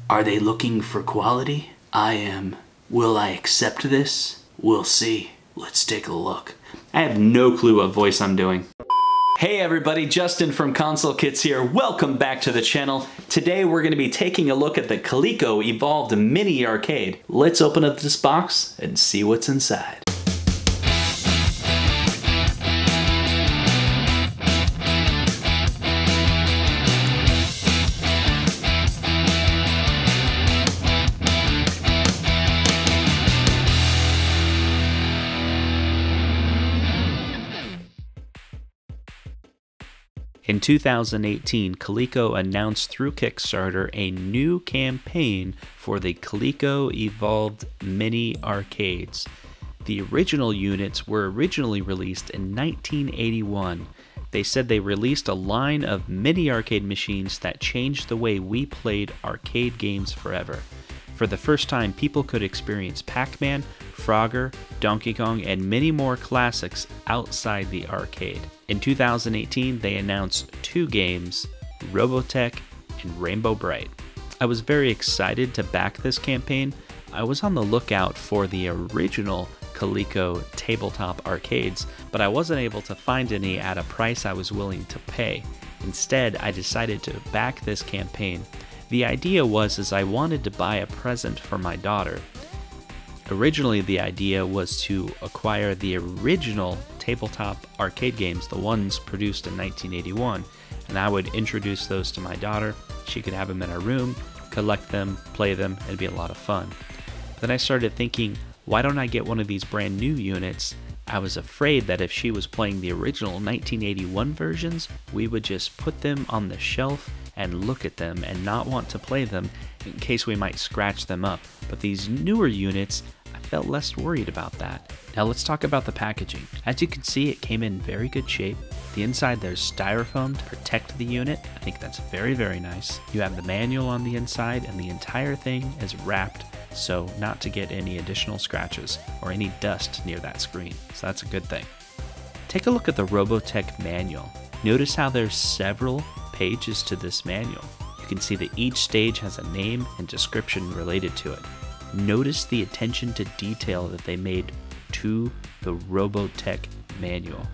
Are they looking for quality? I am. Will I accept this? We'll see. Let's take a look. I have no clue what voice I'm doing. Hey everybody, Justin from Console Kits here. Welcome back to the channel. Today we're going to be taking a look at the Coleco Evolved Mini Arcade. Let's open up this box and see what's inside. In 2018, Coleco announced through Kickstarter a new campaign for the Coleco Evolved Mini Arcades. The original units were originally released in 1981. They said they released a line of mini arcade machines that changed the way we played arcade games forever. For the first time, people could experience Pac-Man, Frogger, Donkey Kong, and many more classics outside the arcade. In 2018, they announced two games, Robotech and Rainbow Brite. I was very excited to back this campaign. I was on the lookout for the original Coleco tabletop arcades, but I wasn't able to find any at a price I was willing to pay. Instead, I decided to back this campaign. The idea was I wanted to buy a present for my daughter. Originally, the idea was to acquire the original tabletop arcade games, the ones produced in 1981, and I would introduce those to my daughter. She could have them in her room, collect them, play them, and it'd be a lot of fun. Then I started thinking, why don't I get one of these brand new units? I was afraid that if she was playing the original 1981 versions, we would just put them on the shelf and look at them and not want to play them in case we might scratch them up. But these newer units, I felt less worried about that. Now let's talk about the packaging. As you can see, it came in very good shape. The inside there's styrofoam to protect the unit. I think that's very, very nice. You have the manual on the inside and the entire thing is wrapped so not to get any additional scratches or any dust near that screen. So that's a good thing. Take a look at the Robotech manual. Notice how there's several pages to this manual. You can see that each stage has a name and description related to it. Notice the attention to detail that they made to the Robotech manual.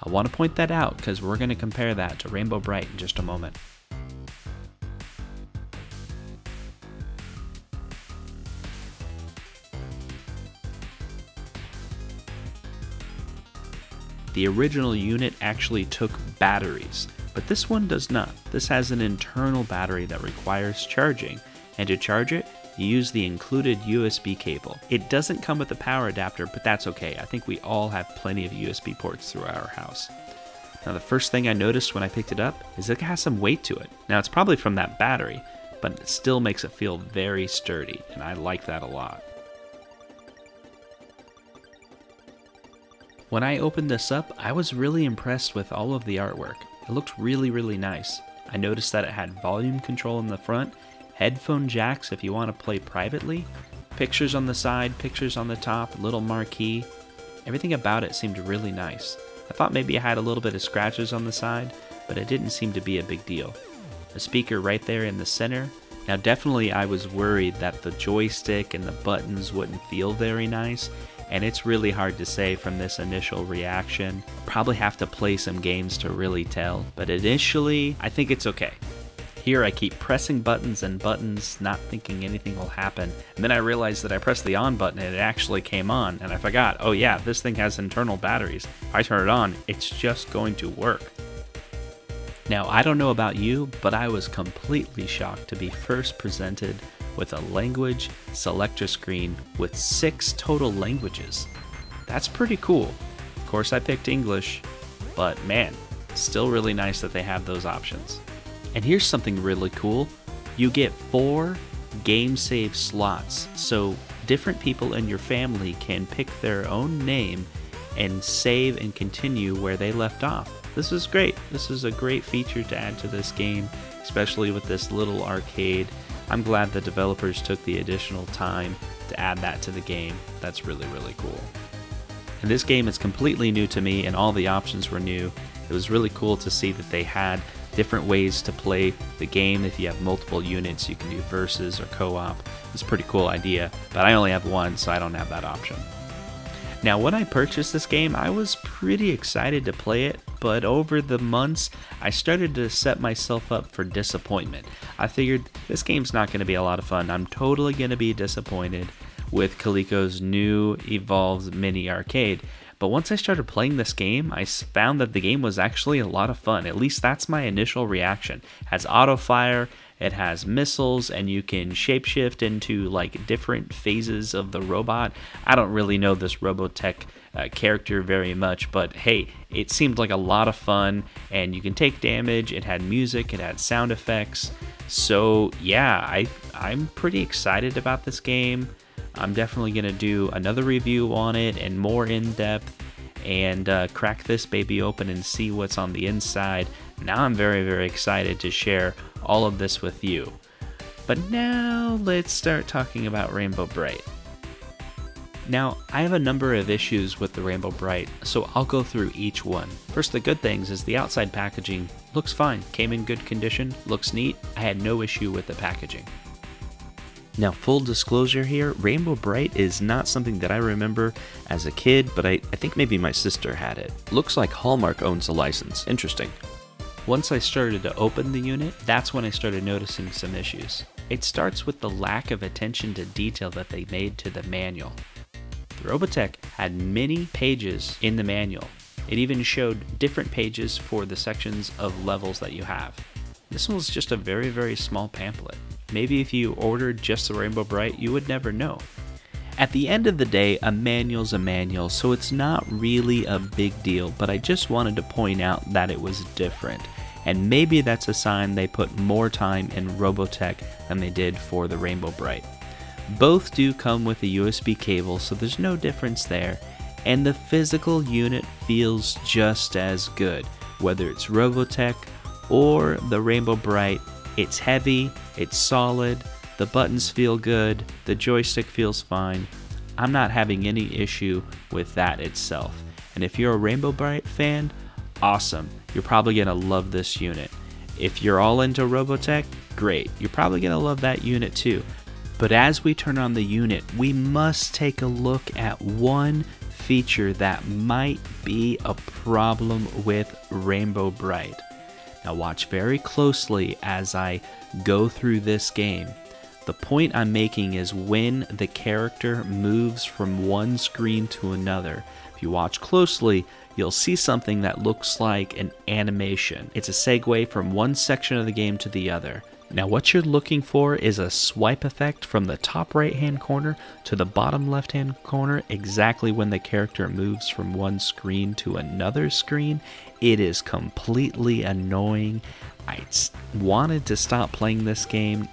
I want to point that out because we're going to compare that to Rainbow Brite in just a moment. The original unit actually took batteries, but this one does not. This has an internal battery that requires charging, and to charge it, you use the included USB cable. It doesn't come with a power adapter, but that's okay. I think we all have plenty of USB ports through our house. Now the first thing I noticed when I picked it up is it has some weight to it. Now it's probably from that battery, but it still makes it feel very sturdy, and I like that a lot. When I opened this up, I was really impressed with all of the artwork. It looked really, really nice. I noticed that it had volume control in the front, headphone jacks if you want to play privately, pictures on the side, pictures on the top, little marquee. Everything about it seemed really nice. I thought maybe it had a little bit of scratches on the side, but it didn't seem to be a big deal. A speaker right there in the center. Now definitely I was worried that the joystick and the buttons wouldn't feel very nice, and it's really hard to say from this initial reaction. I'll probably have to play some games to really tell, but initially, I think it's okay. Here I keep pressing buttons and buttons, not thinking anything will happen, and then I realized that I pressed the on button and it actually came on, and I forgot, oh yeah, this thing has internal batteries. If I turn it on, it's just going to work. Now, I don't know about you, but I was completely shocked to be first presented with a language selector screen with 6 total languages. That's pretty cool. Of course I picked English, but man, still really nice that they have those options. And here's something really cool. You get 4 game save slots, so different people in your family can pick their own name and save and continue where they left off. This is great. This is a great feature to add to this game, especially with this little arcade. I'm glad the developers took the additional time to add that to the game. That's really, really cool. And this game is completely new to me and all the options were new. It was really cool to see that they had different ways to play the game. If you have multiple units, you can do versus or co-op. It's a pretty cool idea, but I only have one, so I don't have that option. Now, when I purchased this game, I was pretty excited to play it, but over the months, I started to set myself up for disappointment. I figured this game's not going to be a lot of fun. I'm totally going to be disappointed with Coleco's new Evolved Mini Arcade. But once I started playing this game, I found that the game was actually a lot of fun. At least that's my initial reaction. It has auto fire, it has missiles, and you can shapeshift into like different phases of the robot. I don't really know this Robotech character very much, but hey, it seemed like a lot of fun, and you can take damage. It had music, it had sound effects. So yeah, I'm pretty excited about this game. I'm definitely going to do another review on it and more in-depth and crack this baby open and see what's on the inside. Now I'm very, very excited to share all of this with you. But now let's start talking about Rainbow Brite. Now, I have a number of issues with the Rainbow Brite, so I'll go through each one. First, the good things is the outside packaging looks fine, came in good condition, looks neat. I had no issue with the packaging. Now, full disclosure here, Rainbow Brite is not something that I remember as a kid, but I think maybe my sister had it. Looks like Hallmark owns the license. Interesting. Once I started to open the unit, that's when I started noticing some issues. It starts with the lack of attention to detail that they made to the manual. The Robotech had many pages in the manual. It even showed different pages for the sections of levels that you have. This one was just a very, very small pamphlet. Maybe if you ordered just the Rainbow Brite, you would never know. At the end of the day, a manual's a manual, so it's not really a big deal, but I just wanted to point out that it was different. And maybe that's a sign they put more time in Robotech than they did for the Rainbow Brite. Both do come with a USB cable, so there's no difference there. And the physical unit feels just as good, whether it's Robotech or the Rainbow Brite. It's heavy, it's solid, the buttons feel good, the joystick feels fine. I'm not having any issue with that itself. And if you're a Rainbow Brite fan, awesome. You're probably gonna love this unit. If you're all into Robotech, great. You're probably gonna love that unit too. But as we turn on the unit, we must take a look at one feature that might be a problem with Rainbow Brite. Now watch very closely as I go through this game. The point I'm making is when the character moves from one screen to another. If you watch closely, you'll see something that looks like an animation. It's a segue from one section of the game to the other. Now what you're looking for is a swipe effect from the top right hand corner to the bottom left hand corner exactly when the character moves from one screen to another screen. It is completely annoying. I wanted to stop playing this game,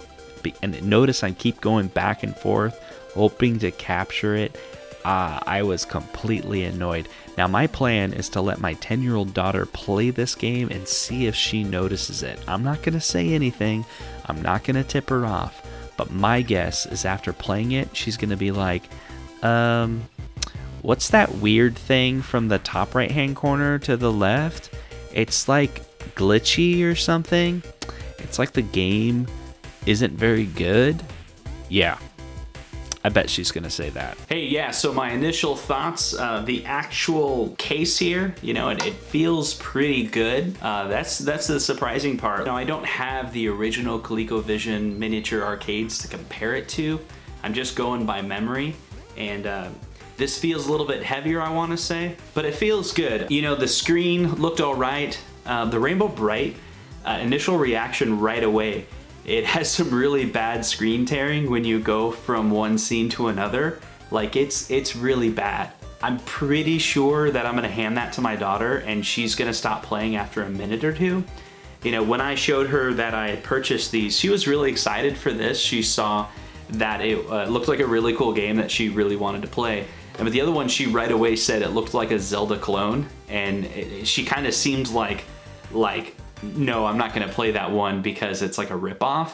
and notice I keep going back and forth hoping to capture it. I was completely annoyed. Now my plan is to let my 10-year-old daughter play this game and see if she notices it. I'm not going to say anything. I'm not going to tip her off. But my guess is after playing it, she's going to be like, what's that weird thing from the top right hand corner to the left? It's like glitchy or something. It's like the game isn't very good. Yeah. I bet she's gonna say that. Hey, yeah, so my initial thoughts, the actual case here, you know, it feels pretty good. That's the surprising part. Now, I don't have the original ColecoVision miniature arcades to compare it to. I'm just going by memory, and this feels a little bit heavier, I wanna say, but it feels good. You know, the screen looked all right. The Rainbow Brite, initial reaction right away, it has some really bad screen tearing when you go from one scene to another. Like it's really bad. I'm pretty sure that I'm gonna hand that to my daughter and she's gonna stop playing after a minute or two. You know, when I showed her that I had purchased these, she was really excited for this. She saw that it looked like a really cool game that she really wanted to play. And with the other one, she right away said it looked like a Zelda clone, and she kind of seemed like, no, I'm not gonna play that one because it's like a ripoff.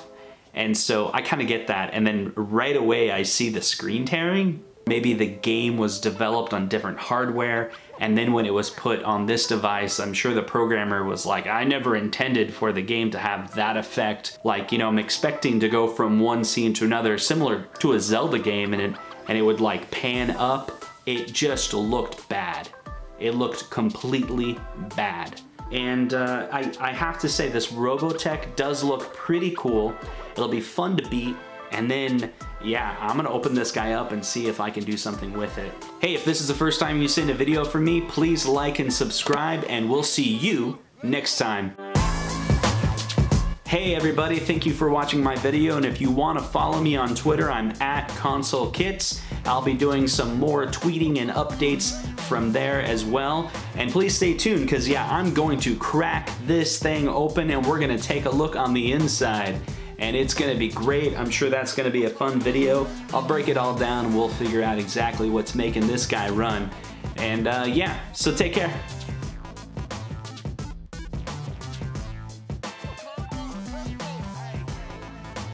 And so I kind of get that. And then right away I see the screen tearing. Maybe the game was developed on different hardware, and then when it was put on this device, I'm sure the programmer was like, I never intended for the game to have that effect. Like, you know, I'm expecting to go from one scene to another, similar to a Zelda game, and it would like pan up. It just looked bad. It looked completely bad. And I have to say, this Robotech does look pretty cool. It'll be fun to beat. And then, yeah, I'm gonna open this guy up and see if I can do something with it. Hey, if this is the first time you've seen a video from me, please like and subscribe, and we'll see you next time. Hey everybody, thank you for watching my video, and if you want to follow me on Twitter, I'm at ConsulKits. I'll be doing some more tweeting and updates from there as well. And please stay tuned, because yeah, I'm going to crack this thing open and we're gonna take a look on the inside. And it's gonna be great. I'm sure that's gonna be a fun video. I'll break it all down and we'll figure out exactly what's making this guy run. And yeah, so take care.